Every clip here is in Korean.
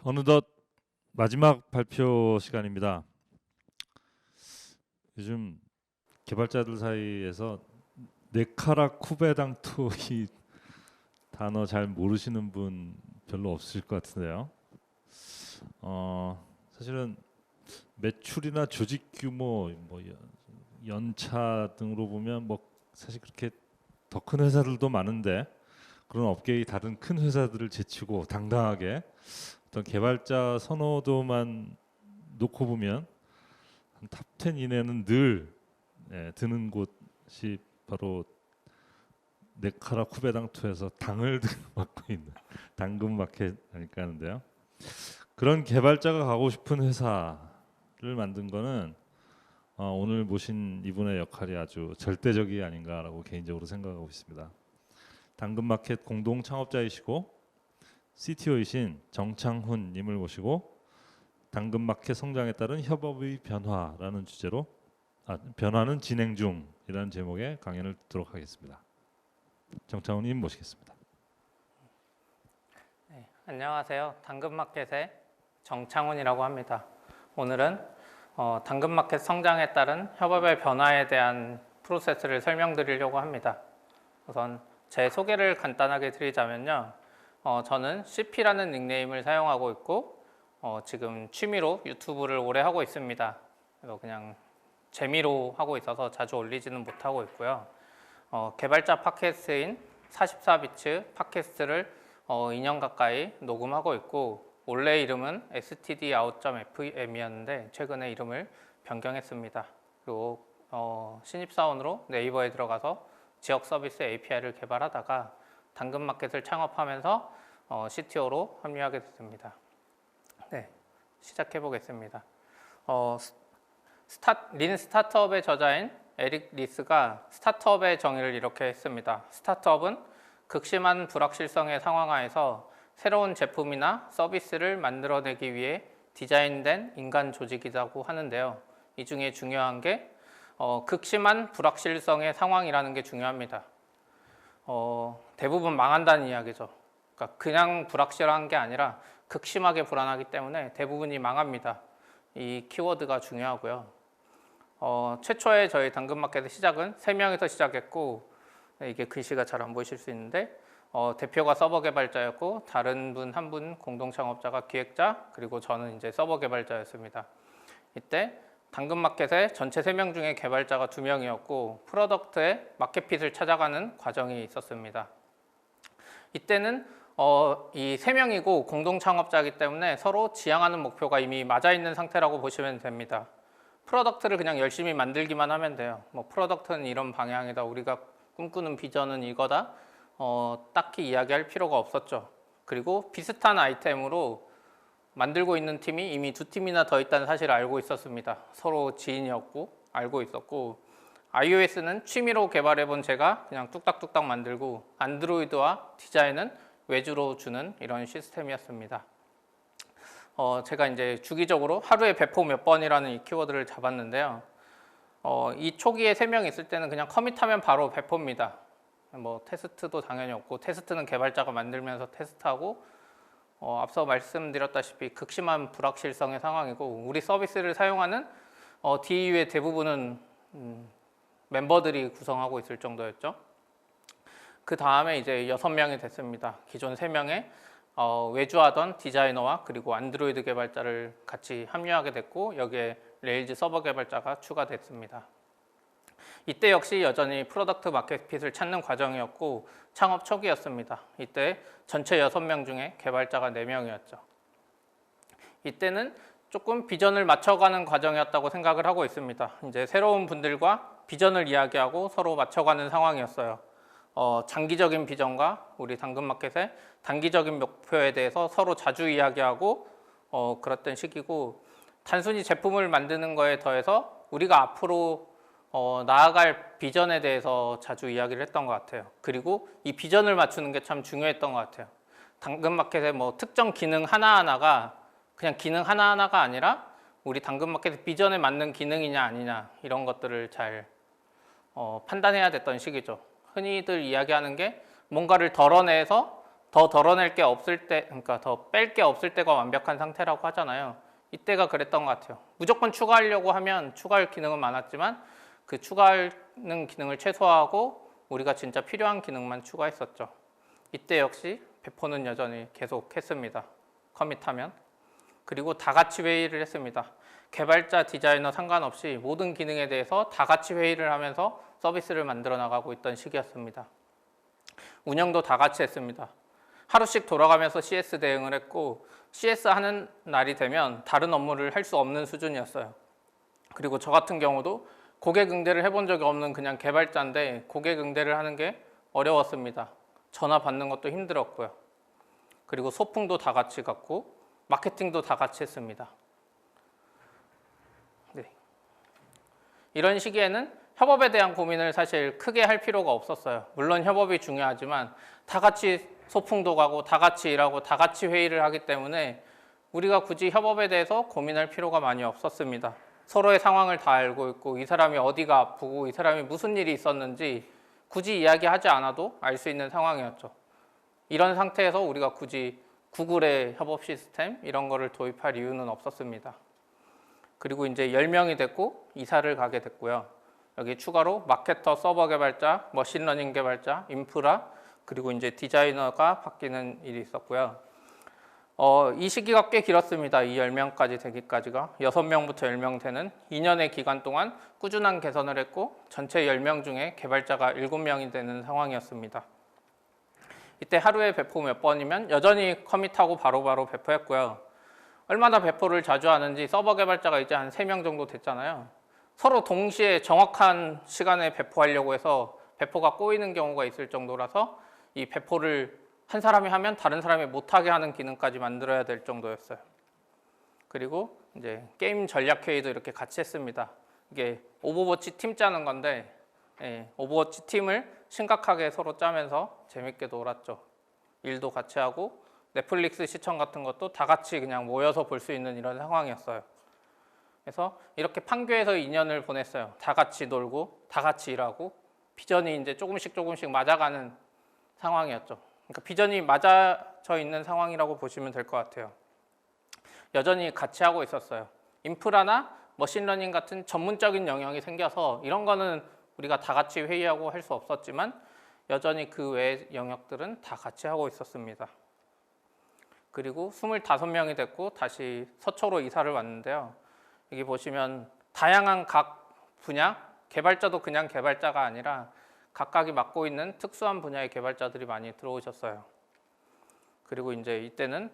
어느덧 마지막 발표 시간입니다. 요즘 개발자들 사이에서 네카라 쿠베당토 이 단어 잘 모르시는 분 별로 없을 것 같은데요. 사실은 매출이나 조직 규모, 연차 등으로 보면 사실 그렇게 더 큰 회사들도 많은데 그런 업계의 다른 큰 회사들을 제치고 당당하게 어떤 개발자 선호도만 놓고 보면 탑 10 이내는 늘 드는 곳이 바로 네카라 쿠베당토에서 당을 맡고 있는 당근마켓 아닐까 하는데요. 그런 개발자가 가고 싶은 회사를 만든 거는 오늘 모신 이분의 역할이 아주 절대적이 아닌가라고 개인적으로 생각하고 있습니다. 당근마켓 공동 창업자이시고 CTO이신 정창훈 님을 모시고 당근마켓 성장에 따른 협업의 변화라는 주제로 변화는 진행 중이라는 제목의 강연을 듣도록 하겠습니다. 정창훈 님 모시겠습니다. 네, 안녕하세요. 당근마켓의 정창훈이라고 합니다. 오늘은 당근마켓 성장에 따른 협업의 변화에 대한 프로세스를 설명드리려고 합니다. 우선 제 소개를 간단하게 드리자면요. 저는 CP라는 닉네임을 사용하고 있고 지금 취미로 유튜브를 오래 하고 있습니다. 그래서 그냥 재미로 하고 있어서 자주 올리지는 못하고 있고요. 개발자 팟캐스트인 44비츠 팟캐스트를 2년 가까이 녹음하고 있고 원래 이름은 stdout.fm이었는데 최근에 이름을 변경했습니다. 그리고 신입사원으로 네이버에 들어가서 지역 서비스 API를 개발하다가 당근마켓을 창업하면서 CTO로 합류하게 됐습니다. 네, 시작해 보겠습니다. 린 스타트업의 저자인 에릭 리스가 스타트업의 정의를 이렇게 했습니다. 스타트업은 극심한 불확실성의 상황 하에서 새로운 제품이나 서비스를 만들어내기 위해 디자인된 인간 조직이라고 하는데요. 이 중에 중요한 게 극심한 불확실성의 상황이라는 게 중요합니다. 대부분 망한다는 이야기죠. 그러니까 그냥 불확실한 게 아니라 극심하게 불안하기 때문에 대부분이 망합니다. 이 키워드가 중요하고요. 최초에 저희 당근마켓의 시작은 3명에서 시작했고 이게 글씨가 잘 안 보이실 수 있는데 대표가 서버 개발자였고 다른 분 한 분 공동 창업자가 기획자 그리고 저는 이제 서버 개발자였습니다. 이때 당근마켓의 전체 3명 중에 개발자가 2명이었고 프로덕트의 마켓핏을 찾아가는 과정이 있었습니다. 이때는 이 3명이고 공동 창업자이기 때문에 서로 지향하는 목표가 이미 맞아 있는 상태라고 보시면 됩니다. 프로덕트를 그냥 열심히 만들기만 하면 돼요. 프로덕트는 이런 방향이다. 우리가 꿈꾸는 비전은 이거다. 딱히 이야기할 필요가 없었죠. 그리고 비슷한 아이템으로 만들고 있는 팀이 이미 2팀이나 더 있다는 사실을 알고 있었습니다. 서로 지인이었고 알고 있었고 iOS는 취미로 개발해본 제가 그냥 뚝딱뚝딱 만들고 안드로이드와 디자인은 외주로 주는 이런 시스템이었습니다. 제가 이제 주기적으로 하루에 배포 몇 번이라는 이 키워드를 잡았는데요. 이 초기에 3명 있을 때는 그냥 커밋하면 바로 배포입니다. 테스트도 당연히 없고 테스트는 개발자가 만들면서 테스트하고 앞서 말씀드렸다시피 극심한 불확실성의 상황이고 우리 서비스를 사용하는 DAU의 대부분은 멤버들이 구성하고 있을 정도였죠. 그 다음에 이제 6명이 됐습니다. 기존 3명의 외주하던 디자이너와 그리고 안드로이드 개발자를 같이 합류하게 됐고 여기에 레일즈 서버 개발자가 추가됐습니다. 이때 역시 여전히 프로덕트 마켓핏을 찾는 과정이었고 창업 초기였습니다. 이때 전체 6명 중에 개발자가 4명이었죠. 이때는 조금 비전을 맞춰가는 과정이었다고 생각을 하고 있습니다. 이제 새로운 분들과 비전을 이야기하고 서로 맞춰가는 상황이었어요. 장기적인 비전과 우리 당근마켓의 단기적인 목표에 대해서 서로 자주 이야기하고 그랬던 시기고 단순히 제품을 만드는 거에 더해서 우리가 앞으로 나아갈 비전에 대해서 자주 이야기를 했던 것 같아요. 그리고 이 비전을 맞추는 게 참 중요했던 것 같아요. 당근마켓의 특정 기능 하나하나가 그냥 기능 하나하나가 아니라 우리 당근마켓의 비전에 맞는 기능이냐 아니냐 이런 것들을 잘 판단해야 됐던 시기죠. 흔히들 이야기하는 게 뭔가를 덜어내서 더 덜어낼 게 없을 때, 그러니까 더 뺄 게 없을 때가 완벽한 상태라고 하잖아요. 이때가 그랬던 것 같아요. 무조건 추가하려고 하면 추가할 기능은 많았지만 그 추가하는 기능을 최소화하고 우리가 진짜 필요한 기능만 추가했었죠. 이때 역시 배포는 여전히 계속했습니다. 커밋하면. 그리고 다 같이 회의를 했습니다. 개발자, 디자이너 상관없이 모든 기능에 대해서 다 같이 회의를 하면서 서비스를 만들어 나가고 있던 시기였습니다. 운영도 다 같이 했습니다. 하루씩 돌아가면서 CS 대응을 했고 CS 하는 날이 되면 다른 업무를 할 수 없는 수준이었어요. 그리고 저 같은 경우도 고객 응대를 해본 적이 없는 그냥 개발자인데 고객 응대를 하는 게 어려웠습니다. 전화 받는 것도 힘들었고요. 그리고 소풍도 다 같이 갔고 마케팅도 다 같이 했습니다. 네. 이런 시기에는 협업에 대한 고민을 사실 크게 할 필요가 없었어요. 물론 협업이 중요하지만 다 같이 소풍도 가고 다 같이 일하고 다 같이 회의를 하기 때문에 우리가 굳이 협업에 대해서 고민할 필요가 많이 없었습니다. 서로의 상황을 다 알고 있고 이 사람이 어디가 아프고 이 사람이 무슨 일이 있었는지 굳이 이야기하지 않아도 알 수 있는 상황이었죠. 이런 상태에서 우리가 굳이 구글의 협업 시스템 이런 거를 도입할 이유는 없었습니다. 그리고 이제 10명이 됐고 이사를 가게 됐고요. 여기 추가로 마케터, 서버 개발자, 머신러닝 개발자, 인프라, 그리고 이제 디자이너가 바뀌는 일이 있었고요. 이 시기가 꽤 길었습니다. 이 10명까지 되기까지가 6명부터 10명 되는 2년의 기간 동안 꾸준한 개선을 했고 전체 10명 중에 개발자가 7명이 되는 상황이었습니다. 이때 하루에 배포 몇 번이면 여전히 커밋하고 바로바로 배포했고요. 얼마나 배포를 자주 하는지 서버 개발자가 이제 한 3명 정도 됐잖아요. 서로 동시에 정확한 시간에 배포하려고 해서 배포가 꼬이는 경우가 있을 정도라서 이 배포를 한 사람이 하면 다른 사람이 못하게 하는 기능까지 만들어야 될 정도였어요. 그리고 이제 게임 전략 회의도 이렇게 같이 했습니다. 이게 오버워치 팀 짜는 건데 오버워치 팀을 심각하게 서로 짜면서 재밌게 놀았죠. 일도 같이 하고 넷플릭스 시청 같은 것도 다 같이 그냥 모여서 볼 수 있는 이런 상황이었어요. 그래서 이렇게 판교에서 2년을 보냈어요. 다 같이 놀고 다 같이 일하고 비전이 이제 조금씩 맞아가는 상황이었죠. 그러니까 비전이 맞아져 있는 상황이라고 보시면 될 것 같아요. 여전히 같이 하고 있었어요. 인프라나 머신러닝 같은 전문적인 영역이 생겨서 이런 거는 우리가 다 같이 회의하고 할 수 없었지만 여전히 그 외의 영역들은 다 같이 하고 있었습니다. 그리고 25명이 됐고 다시 서초로 이사를 왔는데요. 여기 보시면 다양한 각 분야, 개발자도 그냥 개발자가 아니라 각각이 맡고 있는 특수한 분야의 개발자들이 많이 들어오셨어요. 그리고 이제 이때는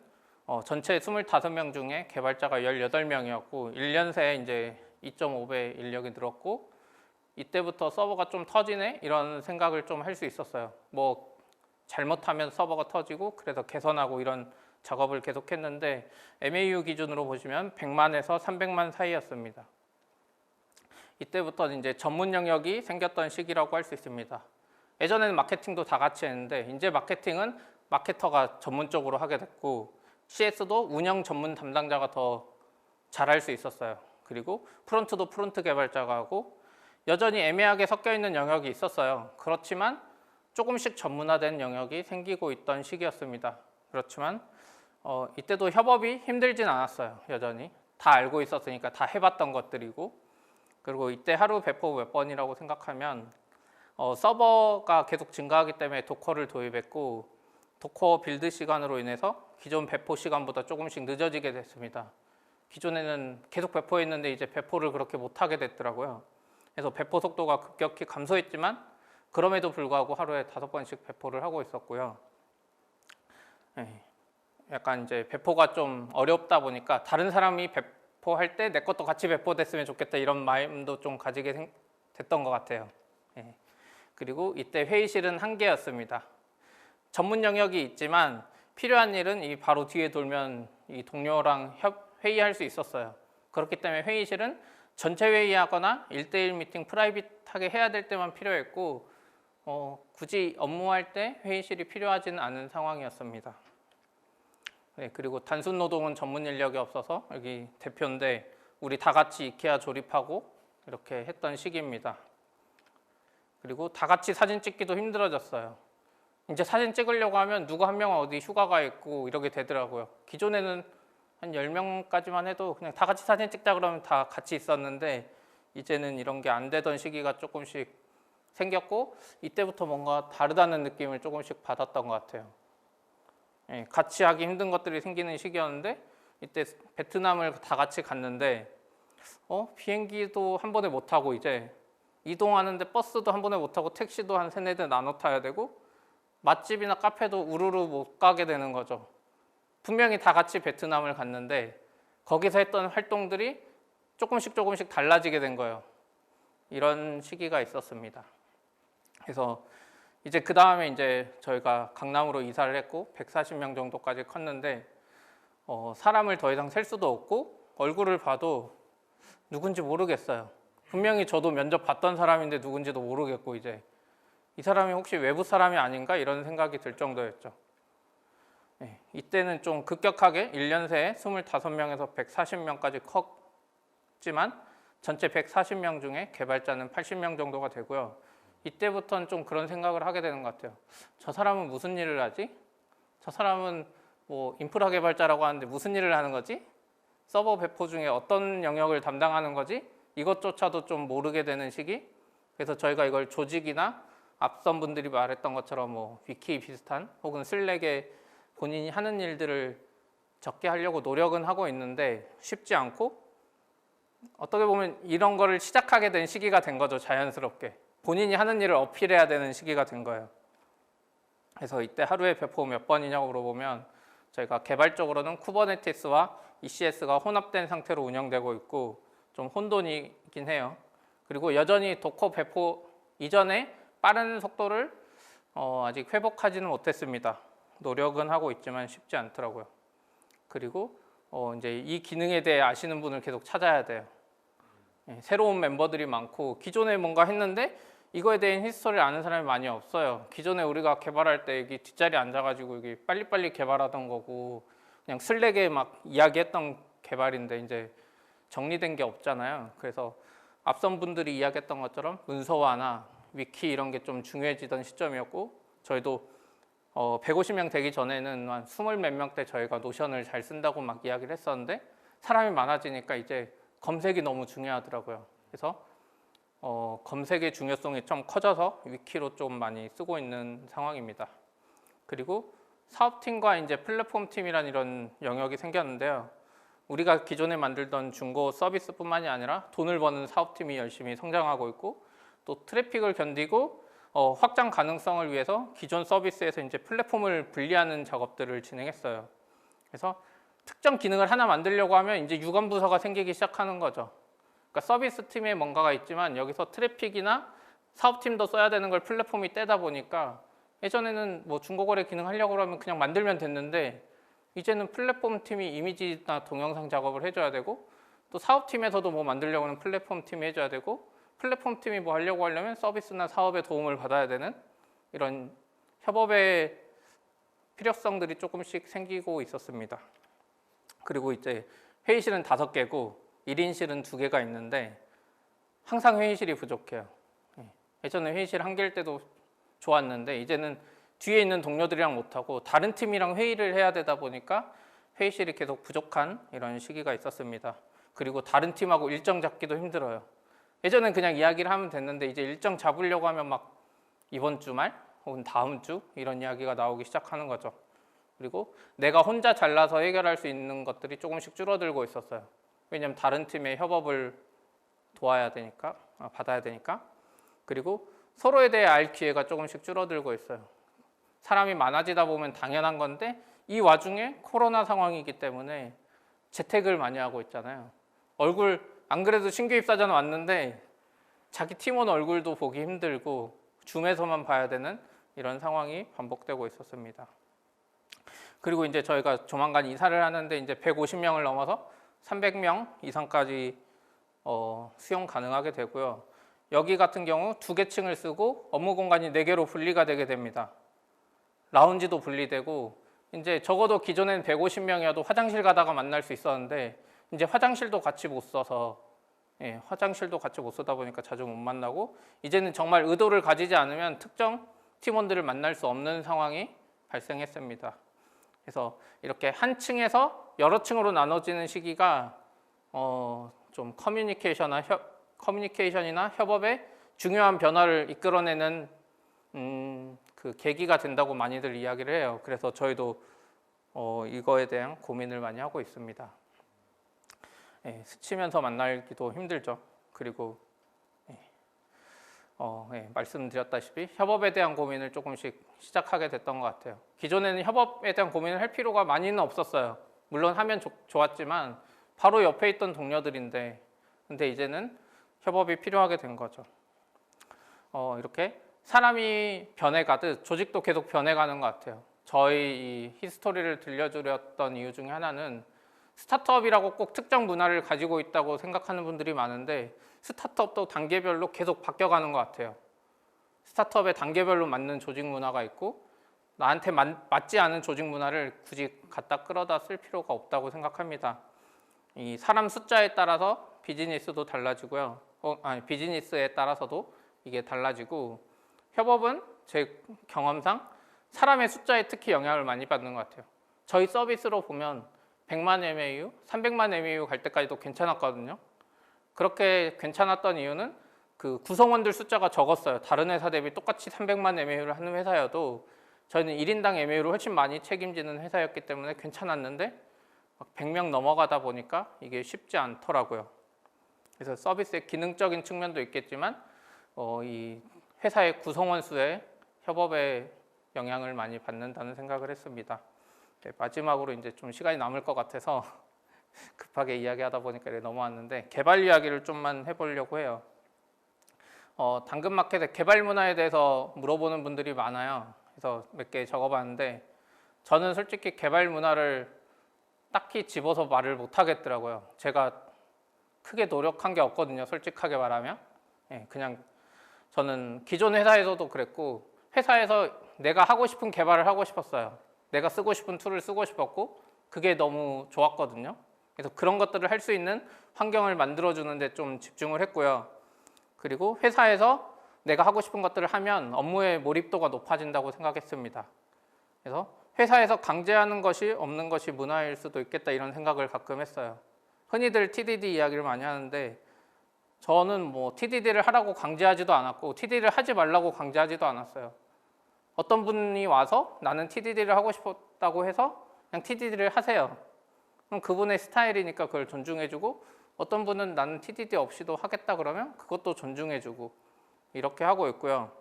전체 25명 중에 개발자가 18명이었고 1년 새에 이제 2.5배 인력이 늘었고 이때부터 서버가 좀 터지네 이런 생각을 좀 할 수 있었어요. 뭐 잘못하면 서버가 터지고 그래서 개선하고 이런 작업을 계속했는데 MAU 기준으로 보시면 100만에서 300만 사이였습니다. 이때부터 이제 전문 영역이 생겼던 시기라고 할 수 있습니다. 예전에는 마케팅도 다 같이 했는데 이제 마케팅은 마케터가 전문적으로 하게 됐고 CS도 운영 전문 담당자가 더 잘할 수 있었어요. 그리고 프론트도 프론트 개발자가 하고 여전히 애매하게 섞여 있는 영역이 있었어요. 그렇지만 조금씩 전문화된 영역이 생기고 있던 시기였습니다. 그렇지만 이때도 협업이 힘들진 않았어요. 여전히 다 알고 있었으니까 다 해봤던 것들이고 그리고 이때 하루 배포 몇 번이라고 생각하면 서버가 계속 증가하기 때문에 도커를 도입했고 도커 빌드 시간으로 인해서 기존 배포 시간보다 조금씩 늦어지게 됐습니다. 기존에는 계속 배포했는데 이제 배포를 그렇게 못하게 됐더라고요. 그래서 배포 속도가 급격히 감소했지만 그럼에도 불구하고 하루에 5번씩 배포를 하고 있었고요. 약간 이제 배포가 좀 어렵다 보니까 다른 사람이 배포할 때 내 것도 같이 배포됐으면 좋겠다 이런 마음도 좀 가지게 됐던 것 같아요. 그리고 이때 회의실은 1개였습니다. 전문 영역이 있지만 필요한 일은 이 바로 뒤에 돌면 이 동료랑 회의할 수 있었어요. 그렇기 때문에 회의실은 전체 회의하거나 1대1 미팅 프라이빗하게 해야 될 때만 필요했고 굳이 업무할 때 회의실이 필요하지는 않은 상황이었습니다. 그리고 단순 노동은 전문 인력이 없어서 여기 대표인데 우리 다 같이 이케아 조립하고 이렇게 했던 시기입니다. 그리고 다 같이 사진 찍기도 힘들어졌어요. 이제 사진 찍으려고 하면 누구 한 명은 어디 휴가가 있고 이러게 되더라고요. 기존에는 한 10명까지만 해도 그냥 다 같이 사진 찍자 그러면 다 같이 있었는데 이제는 이런 게 안 되던 시기가 조금씩 생겼고 이때부터 뭔가 다르다는 느낌을 조금씩 받았던 것 같아요. 예, 같이 하기 힘든 것들이 생기는 시기였는데 이때 베트남을 다 같이 갔는데 비행기도 한 번에 못 타고 이제 이동하는데 버스도 한 번에 못 타고 택시도 한 세네 대 나눠 타야 되고 맛집이나 카페도 우르르 못 가게 되는 거죠. 분명히 다 같이 베트남을 갔는데 거기서 했던 활동들이 조금씩 달라지게 된 거예요. 이런 시기가 있었습니다. 그래서 이제 그 다음에 이제 저희가 강남으로 이사를 했고 140명 정도까지 컸는데 사람을 더 이상 셀 수도 없고 얼굴을 봐도 누군지 모르겠어요. 분명히 저도 면접 봤던 사람인데 누군지도 모르겠고 이제 이 사람이 혹시 외부 사람이 아닌가 이런 생각이 들 정도였죠. 네, 이때는 좀 급격하게 1년 새에 25명에서 140명까지 컸지만 전체 140명 중에 개발자는 80명 정도가 되고요. 이때부터는 좀 그런 생각을 하게 되는 것 같아요. 저 사람은 무슨 일을 하지? 저 사람은 뭐 인프라 개발자라고 하는데 무슨 일을 하는 거지? 서버 배포 중에 어떤 영역을 담당하는 거지? 이것조차도 좀 모르게 되는 시기. 그래서 저희가 이걸 조직이나 앞선 분들이 말했던 것처럼 뭐 위키 비슷한 혹은 슬랙에 본인이 하는 일들을 적게 하려고 노력은 하고 있는데 쉽지 않고 어떻게 보면 이런 거를 시작하게 된 시기가 된 거죠. 자연스럽게 본인이 하는 일을 어필해야 되는 시기가 된 거예요. 그래서 이때 하루에 배포 몇 번이냐고 물어보면 저희가 개발적으로는 쿠버네티스와 ECS가 혼합된 상태로 운영되고 있고 좀 혼돈이긴 해요. 그리고 여전히 도커 배포 이전에 빠른 속도를 아직 회복하지는 못했습니다. 노력은 하고 있지만 쉽지 않더라고요. 그리고 이제 이 기능에 대해 아시는 분을 계속 찾아야 돼요. 새로운 멤버들이 많고 기존에 뭔가 했는데 이거에 대한 히스토리를 아는 사람이 많이 없어요. 기존에 우리가 개발할 때 여기 뒷자리에 앉아가지고 여기 빨리빨리 개발하던 거고 그냥 슬랙에 막 이야기했던 개발인데 이제 정리된 게 없잖아요. 그래서 앞선 분들이 이야기했던 것처럼 문서화나 위키 이런 게 좀 중요해지던 시점이었고 저희도 150명 되기 전에는 한 20 몇 명 때 저희가 노션을 잘 쓴다고 막 이야기를 했었는데 사람이 많아지니까 이제 검색이 너무 중요하더라고요. 그래서 검색의 중요성이 좀 커져서 위키로 좀 많이 쓰고 있는 상황입니다. 그리고 사업팀과 이제 플랫폼 팀이란 이런 영역이 생겼는데요. 우리가 기존에 만들던 중고 서비스뿐만이 아니라 돈을 버는 사업팀이 열심히 성장하고 있고 또 트래픽을 견디고 확장 가능성을 위해서 기존 서비스에서 이제 플랫폼을 분리하는 작업들을 진행했어요. 그래서 특정 기능을 하나 만들려고 하면 이제 유관 부서가 생기기 시작하는 거죠. 그러니까 서비스 팀에 뭔가가 있지만 여기서 트래픽이나 사업팀도 써야 되는 걸 플랫폼이 떼다 보니까 예전에는 뭐 중고거래 기능 하려고 하면 그냥 만들면 됐는데 이제는 플랫폼 팀이 이미지나 동영상 작업을 해줘야 되고 또 사업팀에서도 뭐 만들려고 하면 플랫폼 팀이 해줘야 되고 플랫폼 팀이 뭐 하려고 하려면 서비스나 사업의 도움을 받아야 되는 이런 협업의 필요성들이 조금씩 생기고 있었습니다. 그리고 이제 회의실은 5개고 1인실은 2개가 있는데 항상 회의실이 부족해요. 예전에 회의실 1개일 때도 좋았는데 이제는 뒤에 있는 동료들이랑 못하고 다른 팀이랑 회의를 해야 되다 보니까 회의실이 계속 부족한 이런 시기가 있었습니다. 그리고 다른 팀하고 일정 잡기도 힘들어요. 예전엔 그냥 이야기를 하면 됐는데 이제 일정 잡으려고 하면 막 이번 주말 혹은 다음 주 이런 이야기가 나오기 시작하는 거죠. 그리고 내가 혼자 잘라서 해결할 수 있는 것들이 조금씩 줄어들고 있었어요. 왜냐하면 다른 팀의 협업을 도와야 되니까, 받아야 되니까. 그리고 서로에 대해 알 기회가 조금씩 줄어들고 있어요. 사람이 많아지다 보면 당연한 건데 이 와중에 코로나 상황이기 때문에 재택을 많이 하고 있잖아요. 얼굴 안 그래도 신규 입사자는 왔는데 자기 팀원 얼굴도 보기 힘들고 줌에서만 봐야 되는 이런 상황이 반복되고 있었습니다. 그리고 이제 저희가 조만간 이사를 하는데 이제 150명을 넘어서 300명 이상까지 수용 가능하게 되고요. 여기 같은 경우 2개 층을 쓰고 업무 공간이 4개로 분리가 되게 됩니다. 라운지도 분리되고 이제 적어도 기존엔 150명이어도 화장실 가다가 만날 수 있었는데 이제 화장실도 같이 못 써서 화장실도 같이 못 쓰다 보니까 자주 못 만나고 이제는 정말 의도를 가지지 않으면 특정 팀원들을 만날 수 없는 상황이 발생했습니다. 그래서 이렇게 한 층에서 여러 층으로 나눠지는 시기가 좀 커뮤니케이션이나 협업에 중요한 변화를 이끌어내는 그 계기가 된다고 많이들 이야기를 해요. 그래서 저희도 이거에 대한 고민을 많이 하고 있습니다. 스치면서 만나기도 힘들죠. 그리고 말씀드렸다시피 협업에 대한 고민을 조금씩 시작하게 됐던 것 같아요. 기존에는 협업에 대한 고민을 할 필요가 많이는 없었어요. 물론 하면 좋았지만 바로 옆에 있던 동료들인데, 근데 이제는 협업이 필요하게 된 거죠. 이렇게 사람이 변해가듯 조직도 계속 변해가는 것 같아요. 저희 이 히스토리를 들려드렸던 이유 중에 하나는 스타트업이라고 꼭 특정 문화를 가지고 있다고 생각하는 분들이 많은데, 스타트업도 단계별로 계속 바뀌어가는 것 같아요. 스타트업의 단계별로 맞는 조직 문화가 있고, 나한테 맞지 않은 조직 문화를 굳이 갖다 끌어다 쓸 필요가 없다고 생각합니다. 이 사람 숫자에 따라서 비즈니스도 달라지고요. 비즈니스에 따라서도 이게 달라지고, 협업은 제 경험상 사람의 숫자에 특히 영향을 많이 받는 것 같아요. 저희 서비스로 보면 100만 MAU, 300만 MAU 갈 때까지도 괜찮았거든요. 그렇게 괜찮았던 이유는 그 구성원들 숫자가 적었어요. 다른 회사 대비 똑같이 300만 MAU를 하는 회사여도 저희는 1인당 MAU를 훨씬 많이 책임지는 회사였기 때문에 괜찮았는데, 100명 넘어가다 보니까 이게 쉽지 않더라고요. 그래서 서비스의 기능적인 측면도 있겠지만 이 회사의 구성원 수에 협업에 영향을 많이 받는다는 생각을 했습니다. 마지막으로 이제 좀 시간이 남을 것 같아서 급하게 이야기하다 보니까 넘어왔는데, 개발 이야기를 좀만 해보려고 해요. 당근마켓의 개발 문화에 대해서 물어보는 분들이 많아요. 그래서 몇 개 적어봤는데, 저는 솔직히 개발 문화를 딱히 집어서 말을 못 하겠더라고요. 제가 크게 노력한 게 없거든요. 솔직하게 말하면. 그냥 저는 기존 회사에서도 그랬고, 회사에서 내가 하고 싶은 개발을 하고 싶었어요. 내가 쓰고 싶은 툴을 쓰고 싶었고, 그게 너무 좋았거든요. 그래서 그런 것들을 할 수 있는 환경을 만들어주는 데 좀 집중을 했고요. 그리고 회사에서 내가 하고 싶은 것들을 하면 업무의 몰입도가 높아진다고 생각했습니다. 그래서 회사에서 강제하는 것이 없는 것이 문화일 수도 있겠다, 이런 생각을 가끔 했어요. 흔히들 TDD 이야기를 많이 하는데, 저는 뭐 TDD를 하라고 강제하지도 않았고 TDD를 하지 말라고 강제하지도 않았어요. 어떤 분이 와서 나는 TDD를 하고 싶었다고 해서 그냥 TDD를 하세요. 그럼 그분의 스타일이니까 그걸 존중해주고, 어떤 분은 나는 TDD 없이도 하겠다 그러면 그것도 존중해주고, 이렇게 하고 있고요.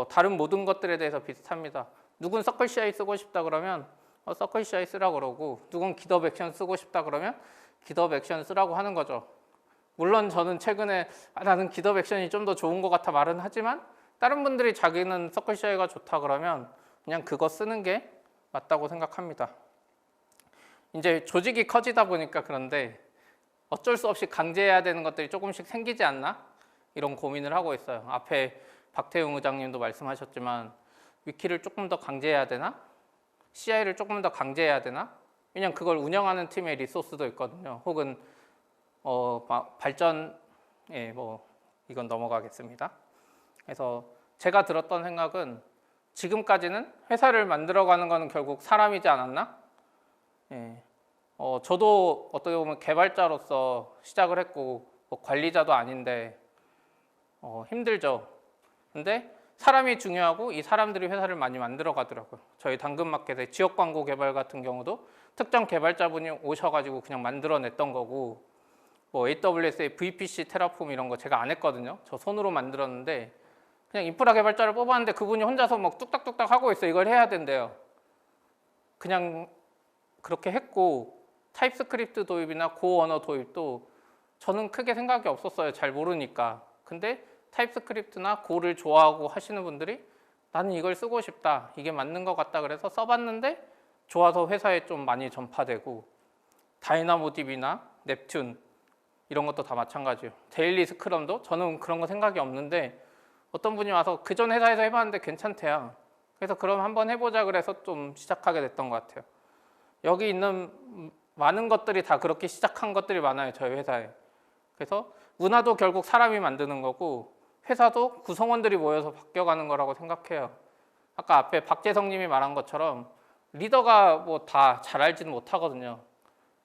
다른 모든 것들에 대해서 비슷합니다. 누군 서클 CI 쓰고 싶다 그러면 서클 CI 쓰라고 그러고, 누군 GitHub 액션 쓰고 싶다 그러면 GitHub 액션 쓰라고 하는 거죠. 물론 저는 최근에 나는 GitHub 액션이 좀 더 좋은 것 같아 말은 하지만, 다른 분들이 자기는 서클 CI가 좋다 그러면 그냥 그거 쓰는 게 맞다고 생각합니다. 이제 조직이 커지다 보니까 그런데 어쩔 수 없이 강제해야 되는 것들이 조금씩 생기지 않나? 이런 고민을 하고 있어요. 앞에 박태웅 의장님도 말씀하셨지만, 위키를 조금 더 강제해야 되나? CI를 조금 더 강제해야 되나? 왜냐면 그걸 운영하는 팀의 리소스도 있거든요. 혹은 이건 넘어가겠습니다. 그래서 제가 들었던 생각은, 지금까지는 회사를 만들어가는 것은 결국 사람이지 않았나? 저도 어떻게 보면 개발자로서 시작을 했고, 관리자도 아닌데 힘들죠. 근데 사람이 중요하고, 이 사람들이 회사를 많이 만들어 가더라고요. 저희 당근마켓의 지역 광고 개발 같은 경우도 특정 개발자분이 오셔가지고 그냥 만들어냈던 거고, AWS의 VPC, 테라폼 이런 거 제가 안 했거든요. 저 손으로 만들었는데 그냥 인프라 개발자를 뽑았는데 그분이 혼자서 막 뚝딱뚝딱 하고 있어요. 이걸 해야 된대요. 그냥 그렇게 했고, 타입스크립트 도입이나 고 언어 도입도 저는 크게 생각이 없었어요. 잘 모르니까. 근데 타입스크립트나 고를 좋아하고 하시는 분들이 나는 이걸 쓰고 싶다, 이게 맞는 것 같다 그래서 써봤는데 좋아서 회사에 좀 많이 전파되고, 다이나모DB나 넵튠 이런 것도 다 마찬가지예요. 데일리 스크럼도 저는 그런 거 생각이 없는데 어떤 분이 와서 그전 회사에서 해봤는데 괜찮대요. 그래서 그럼 한번 해보자 그래서 좀 시작하게 됐던 것 같아요. 여기 있는 많은 것들이 다 그렇게 시작한 것들이 많아요, 저희 회사에. 그래서 문화도 결국 사람이 만드는 거고, 회사도 구성원들이 모여서 바뀌어가는 거라고 생각해요. 아까 앞에 박재성님이 말한 것처럼 리더가 뭐 다 잘 알지는 못하거든요.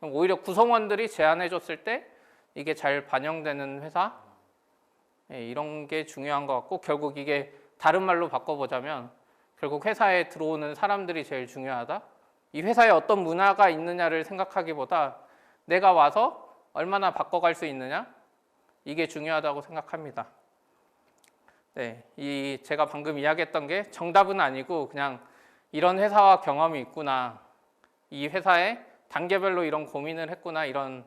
오히려 구성원들이 제안해 줬을 때 이게 잘 반영되는 회사, 이런 게 중요한 것 같고, 결국 이게 다른 말로 바꿔보자면 결국 회사에 들어오는 사람들이 제일 중요하다. 이 회사에 어떤 문화가 있느냐를 생각하기보다 내가 와서 얼마나 바꿔갈 수 있느냐, 이게 중요하다고 생각합니다. 네, 이 제가 방금 이야기했던 게 정답은 아니고 그냥 이런 회사와 경험이 있구나, 이 회사에 단계별로 이런 고민을 했구나, 이런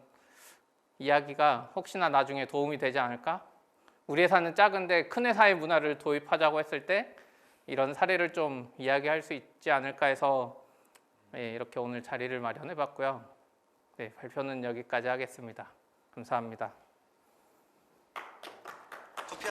이야기가 혹시나 나중에 도움이 되지 않을까? 우리 회사는 작은데 큰 회사의 문화를 도입하자고 했을 때 이런 사례를 좀 이야기할 수 있지 않을까 해서 이렇게 오늘 자리를 마련해 봤고요. 네, 발표는 여기까지 하겠습니다. 감사합니다.